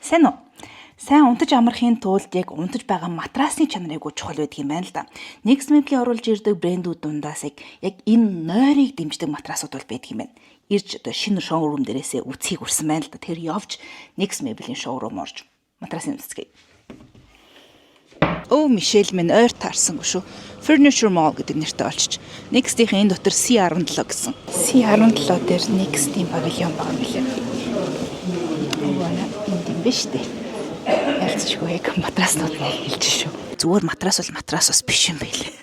Сайн уу? Сайн унтаж амрахын тулд яг унтаж байгаа матрасны чанарыг чухал байдаг юм байна л да. Next Map-ийн оруулж ирдэг брэндүүд дундаас яг энэ нойрыг дэмждэг матрасууд бол байдаг юм байна. Ирж одоо шинэ шоурум дээрээсээ үцхийг үрсэн байна л да. Тэр явж Next Map-ийн шоурум орж матрасны үсгэе. Оо, Мишель минь ойр таарсангүй шүү. Furniture Mall гэдэг нэртэй олчиж. Next-ийн энэ дотор C17 гэсэн. C17 дээр Next-ийн павильон байгаа юм лээ. Ууна энэ юм биш үү? Ялцчихгүй яг матраснууд нь хэлж шүү. Зүгээр матрас бол матрас бас биш юм байлээ.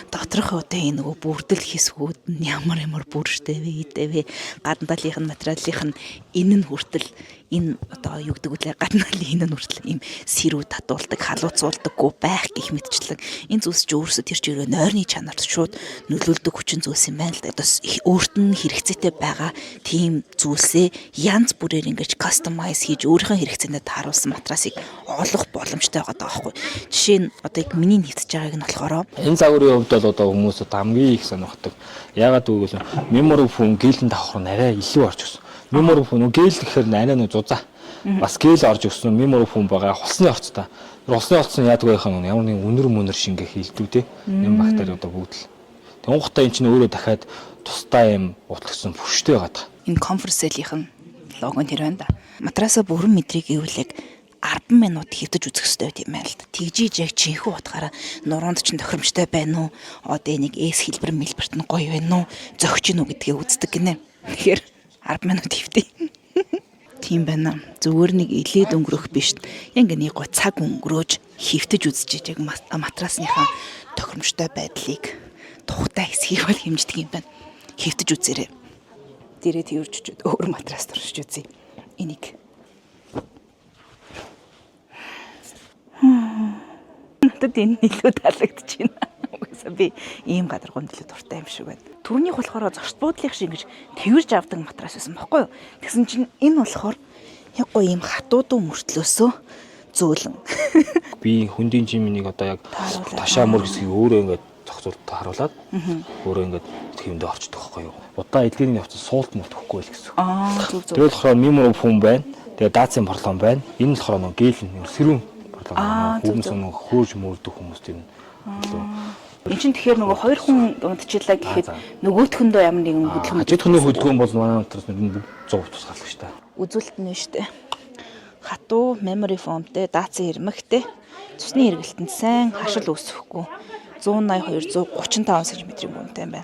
Доторх одоо энэ нөгөө бүрдэл хэсгүүд нь ямар бүрштэй вэ гэдэг вэ? Гадна талынх нь материалынх нь энэ нь хүртэл энэ одоо юу гэдэг вэ? Гадна талын энэ нь хүртэл ийм сэрүү татуулдаг, халууцуулдаггүй байх гэх мэтчлэн энэ зүйлс ч өөрөөсөө тэр чигээр нойрны чанарт шууд нөлөөлдөг хүчин зүйлс юм байна л да. Одоо өөрт нь хэрэгцээтэй байгаа тийм зүйлсээ янз бүрээр ингэж кастомайз хийж өөрийнхөө хэрэгцээндээ тааруулсан матрасыг олох боломжтой байгаа даа байхгүй. Жишээ нь одоо яг миний нэгтж байгааг нь болохоор энэ загварын хувьд бол одоо хүмүүс хамгийн их сонирхдаг. Ягаад гэвэл memory foam гэлэн давхар нь арай илүү орж өгсөн. Memory foam гэл гэхээр арай нэг зузаа. Бас гэл орж өгсөн memory foam байгаа хулсны орцтой. Хулсны орц нь яадаг байх нь ямар нэг үнэр шингээ хийлдүү те. Нэм бактери одоо бүгд л. Тэнгуухтай эн чинь өөрөө дахиад тусдаа юм утлагсан бүрштэй байгаа. Энэ Converse-ийн лого нь тэр байна да. Матрасаа бүрэн мэдрийг ивэл яг 10 минут хэвдэж үзэх хэрэгтэй юм байна л да. Тэгжиж яг чинхүү утгаараа нуруунд ч тохиромжтой байна уу? Одоо нэг эс хэлбэр мэлбэрт нь гоё байна уу? Зөгч нь үү гэдгээ үздэг гинэ. Тэгэхээр 10 минут хэвдээ. Тийм байна. Зүгээр нэг илээд өнгөрөх биш. Яг нэг гоо цаг өнгөрөөж хэвдэж үзэж яг матрасныхаа тохиромжтой байдлыг тухтай хэсгийг бол хэмждэг юм байна. Хэвдэж үзээрэй. Дээрээ тэрчүүд өөр матрас туршиж үзье. Энийг. Надад энэ илүү таалагдчихэв. Угсаа би ийм гадаргуун дэлгүүд дуртай юм шиг байна. Түрүүнийх болохоор зочд буудлынх шиг ингэж тэрж авдаг матрас байсан байхгүй юу? Тэгсэн чинь энэ болохоор яг гоё ийм хатуудуу мөртлөөсөө зөөлөн. Би хөндийн жимнийг одоо яг ташаа мөр хэсгийг өөрөө ингээд зохицуулт харуулад өөрөө ингээд хэвэндээ орчдөг байхгүй юу? Удаа эдгэрийн явцад суулт мөтөхгүй л гэсэн. Зүг. Тэгэл болохоор memory foam байна. Тэгээ даацын борлон байна. Энэ л болохоор нэг гэл сэрүүн борлон. Хүмүүс нэг хөөж мөрдөх хүмүүс тийм. Энд чинь тэгэхээр нөгөө хоёр хүн унтчихлаа гэхэд нөгөөтхөндөө ямар нэгэн хөдөлгөөн. Ажидхны хөдөлгөөн бол манай натраас нэг 100% тусгаалдаг шүү дээ. Үзүүлэлт нь шүү дээ. Хатуу memory foamтэй даацын ирмэгтэй цусны хэрэгэлтэнд сайн хашил үүсэхгүй 182 135 см үнэтэй байна.